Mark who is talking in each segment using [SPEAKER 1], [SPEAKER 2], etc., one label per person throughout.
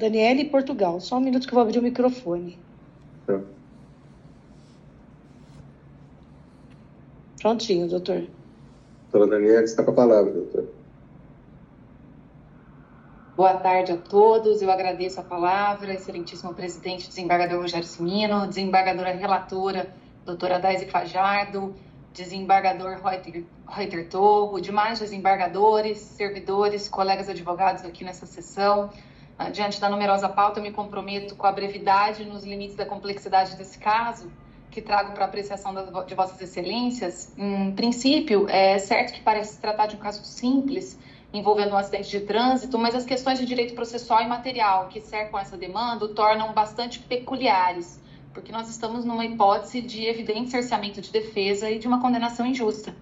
[SPEAKER 1] Daniele Portugal. Só um minuto que eu vou abrir o microfone.
[SPEAKER 2] Tá.
[SPEAKER 1] Prontinho, doutor.
[SPEAKER 2] Doutora Daniele, está com a palavra, doutor.
[SPEAKER 3] Boa tarde a todos, eu agradeço a palavra, excelentíssimo presidente, desembargador Rogério Cimino, desembargadora relatora, doutora Daisy Fajardo, desembargador Reuter Torro, demais desembargadores, servidores, colegas advogados aqui nessa sessão. Diante da numerosa pauta, eu me comprometo com a brevidade nos limites da complexidade desse caso, que trago para apreciação de vossas excelências. Em princípio, é certo que parece se tratar de um caso simples, envolvendo um acidente de trânsito, mas as questões de direito processual e material que cercam essa demanda o tornam bastante peculiares, porque nós estamos numa hipótese de evidente cerceamento de defesa e de uma condenação injusta.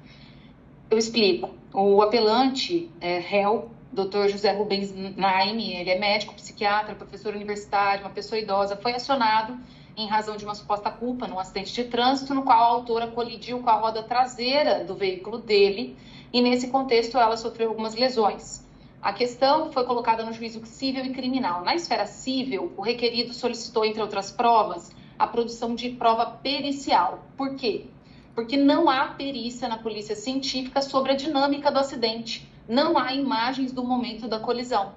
[SPEAKER 3] Eu explico. O apelante réu, Dr. José Rubens Naime, ele é médico, psiquiatra, professor universitário, uma pessoa idosa, foi acionado em razão de uma suposta culpa num acidente de trânsito, no qual a autora colidiu com a roda traseira do veículo dele, e nesse contexto ela sofreu algumas lesões. A questão foi colocada no juízo civil e criminal. Na esfera civil, o requerido solicitou, entre outras provas, a produção de prova pericial. Por quê? Porque não há perícia na polícia científica sobre a dinâmica do acidente. Não há imagens do momento da colisão.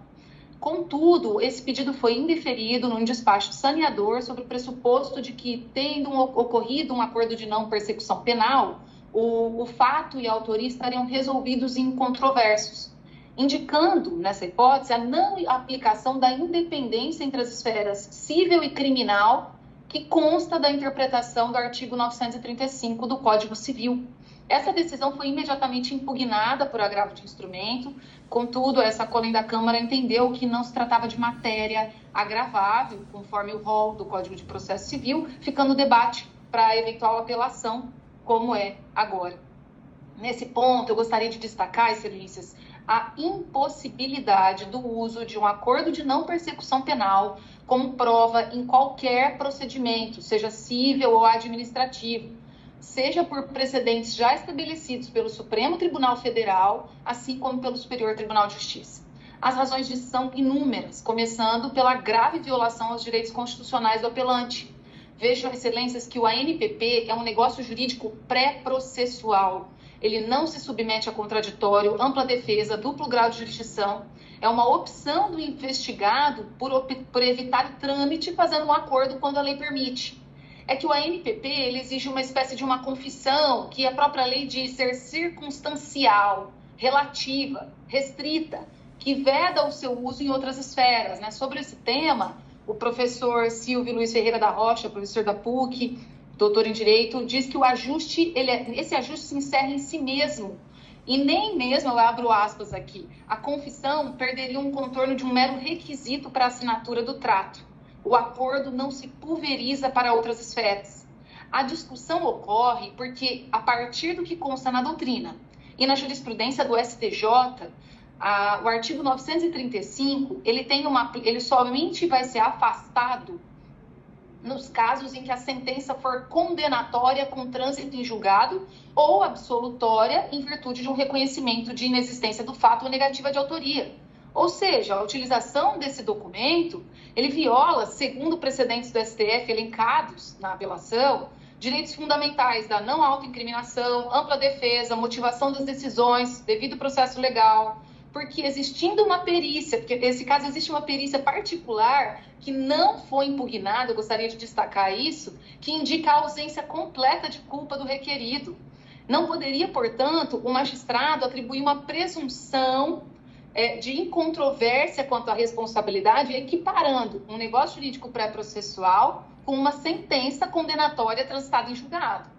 [SPEAKER 3] Contudo, esse pedido foi indeferido num despacho saneador sobre o pressuposto de que, tendo ocorrido um acordo de não persecução penal, o fato e a autoria estariam resolvidos e incontroversos, indicando, nessa hipótese, a não aplicação da independência entre as esferas civil e criminal, que consta da interpretação do artigo 935 do Código Civil. Essa decisão foi imediatamente impugnada por agravo de instrumento, contudo, essa colém da Câmara entendeu que não se tratava de matéria agravável, conforme o rol do Código de Processo Civil, ficando o debate para eventual apelação, como é agora. Nesse ponto, eu gostaria de destacar, excelências, a impossibilidade do uso de um acordo de não persecução penal como prova em qualquer procedimento, seja civil ou administrativo, seja por precedentes já estabelecidos pelo Supremo Tribunal Federal, assim como pelo Superior Tribunal de Justiça. As razões disso são inúmeras, começando pela grave violação aos direitos constitucionais do apelante. Vejam, excelências, que o ANPP é um negócio jurídico pré-processual. Ele não se submete a contraditório, ampla defesa, duplo grau de jurisdição. É uma opção do investigado por evitar o trâmite, fazendo um acordo quando a lei permite. É que o ANPP ele exige uma espécie de uma confissão que a própria lei diz ser circunstancial, relativa, restrita, que veda o seu uso em outras esferas, né? Sobre esse tema, o professor Silvio Luiz Ferreira da Rocha, professor da PUC, doutor em Direito, diz que o ajuste, esse ajuste se encerra em si mesmo. E nem mesmo, eu abro aspas aqui, a confissão perderia um contorno de um mero requisito para a assinatura do trato. O acordo não se pulveriza para outras esferas. A discussão ocorre porque, a partir do que consta na doutrina e na jurisprudência do STJ, o artigo 935, ele somente vai ser afastado nos casos em que a sentença for condenatória com trânsito em julgado ou absolutória em virtude de um reconhecimento de inexistência do fato ou negativa de autoria. Ou seja, a utilização desse documento, ele viola, segundo precedentes do STF elencados na apelação, direitos fundamentais da não autoincriminação, ampla defesa, motivação das decisões, devido processo legal, porque existindo uma perícia, porque nesse caso existe uma perícia particular que não foi impugnada, eu gostaria de destacar isso, que indica a ausência completa de culpa do requerido. Não poderia, portanto, o magistrado atribuir uma presunção de incontrovérsia quanto à responsabilidade, equiparando um negócio jurídico pré-processual com uma sentença condenatória transitada em julgado.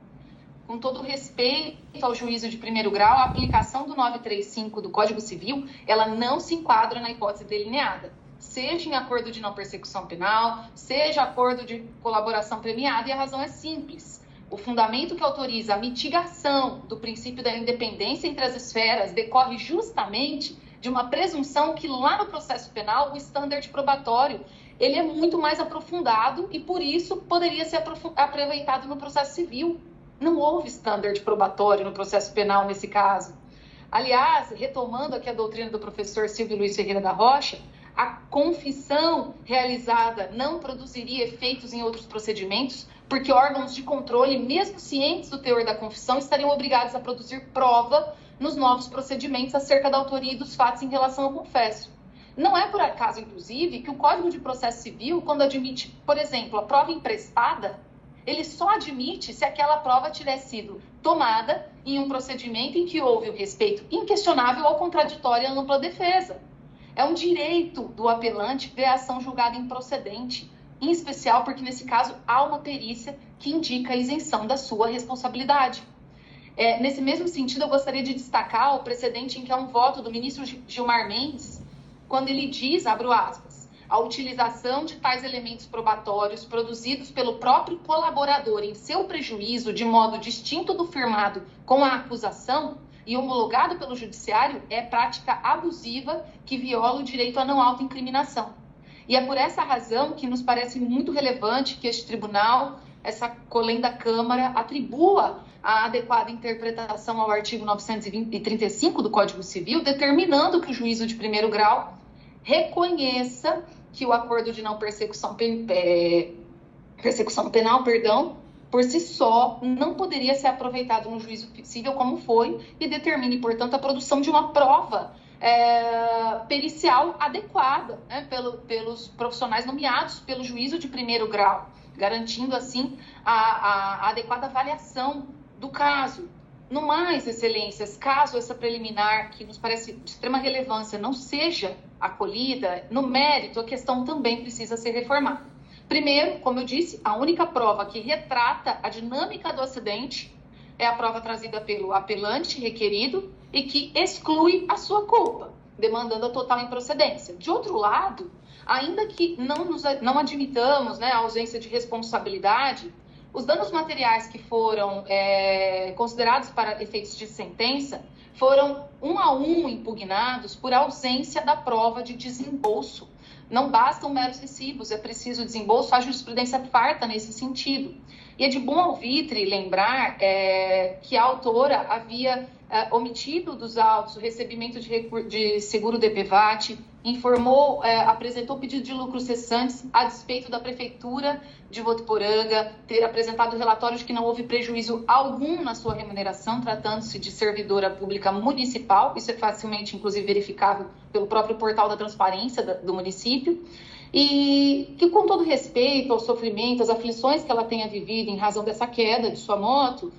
[SPEAKER 3] Com todo respeito ao juízo de primeiro grau, a aplicação do 935 do Código Civil, ela não se enquadra na hipótese delineada, seja em acordo de não persecução penal, seja acordo de colaboração premiada, e a razão é simples. O fundamento que autoriza a mitigação do princípio da independência entre as esferas decorre justamente de uma presunção que lá no processo penal, o standard probatório, ele é muito mais aprofundado e por isso poderia ser aproveitado no processo civil. Não houve standard probatório no processo penal nesse caso. Aliás, retomando aqui a doutrina do professor Silvio Luiz Ferreira da Rocha, a confissão realizada não produziria efeitos em outros procedimentos, porque órgãos de controle, mesmo cientes do teor da confissão, estariam obrigados a produzir prova nos novos procedimentos acerca da autoria e dos fatos em relação ao confesso. Não é por acaso, inclusive, que o Código de Processo Civil, quando admite, por exemplo, a prova emprestada, ele só admite se aquela prova tiver sido tomada em um procedimento em que houve o respeito inquestionável ao contraditório e à ampla defesa. É um direito do apelante ver a ação julgada improcedente, em especial porque, nesse caso, há uma perícia que indica a isenção da sua responsabilidade. Nesse mesmo sentido, eu gostaria de destacar o precedente em que há um voto do ministro Gilmar Mendes, quando ele diz, abro aspas, a utilização de tais elementos probatórios produzidos pelo próprio colaborador em seu prejuízo de modo distinto do firmado com a acusação e homologado pelo judiciário é prática abusiva que viola o direito à não autoincriminação. E é por essa razão que nos parece muito relevante que este tribunal, essa colenda Câmara, atribua a adequada interpretação ao artigo 935 do Código Civil, determinando que o juízo de primeiro grau reconheça que o acordo de não persecução penal, por si só, não poderia ser aproveitado no juízo civil como foi e determine, portanto, a produção de uma prova pericial adequada, né, pelos profissionais nomeados pelo juízo de primeiro grau, garantindo, assim, a adequada avaliação do caso. No mais, excelências, caso essa preliminar, que nos parece de extrema relevância, não seja acolhida, no mérito, a questão também precisa ser reformada. Primeiro, como eu disse, a única prova que retrata a dinâmica do acidente é a prova trazida pelo apelante requerido e que exclui a sua culpa, demandando a total improcedência. De outro lado, ainda que não admitamos, né, a ausência de responsabilidade, os danos materiais que foram considerados para efeitos de sentença foram um a um impugnados por ausência da prova de desembolso. Não bastam meros recibos, é preciso desembolso, a jurisprudência farta nesse sentido. E é de bom alvitre lembrar que a autora havia omitido dos autos o recebimento de seguro DPVAT, apresentou pedido de lucros cessantes a despeito da Prefeitura de Votuporanga ter apresentado relatório de que não houve prejuízo algum na sua remuneração, tratando-se de servidora pública municipal, isso é facilmente, inclusive, verificável pelo próprio portal da transparência do município, e que, com todo respeito ao sofrimento, às aflições que ela tenha vivido em razão dessa queda de sua moto,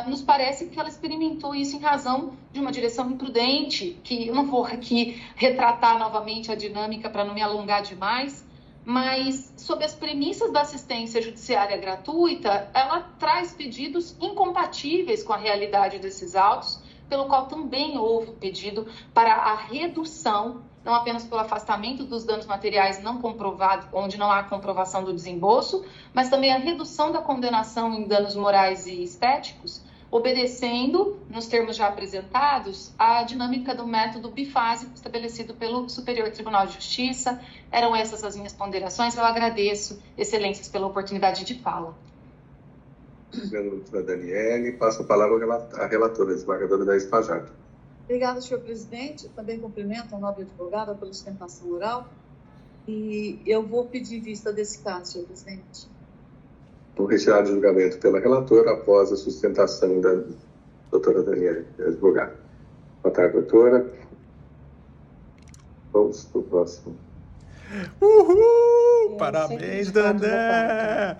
[SPEAKER 3] nos parece que ela experimentou isso em razão de uma direção imprudente, que eu não vou aqui retratar novamente a dinâmica para não me alongar demais, mas, sob as premissas da assistência judiciária gratuita, ela traz pedidos incompatíveis com a realidade desses autos, pelo qual também houve pedido para a redução, não apenas pelo afastamento dos danos materiais não comprovados, onde não há comprovação do desembolso, mas também a redução da condenação em danos morais e estéticos, obedecendo, nos termos já apresentados, a dinâmica do método bifásico estabelecido pelo Superior Tribunal de Justiça. Eram essas as minhas ponderações. Eu agradeço, excelências, pela oportunidade de fala.
[SPEAKER 2] Obrigado, doutora Daniele. Passo a palavra à relatora, desembargadora Daisy Fajardo.
[SPEAKER 4] Obrigada, senhor presidente. Eu também cumprimento a nobre advogada pela sustentação oral. E eu vou pedir vista desse caso, senhor presidente.
[SPEAKER 2] Vou retirar de julgamento pela relatora após a sustentação da doutora Daniele, advogada. Boa tarde, doutora. Vamos para o próximo.
[SPEAKER 5] Uhul! Parabéns, Dandé!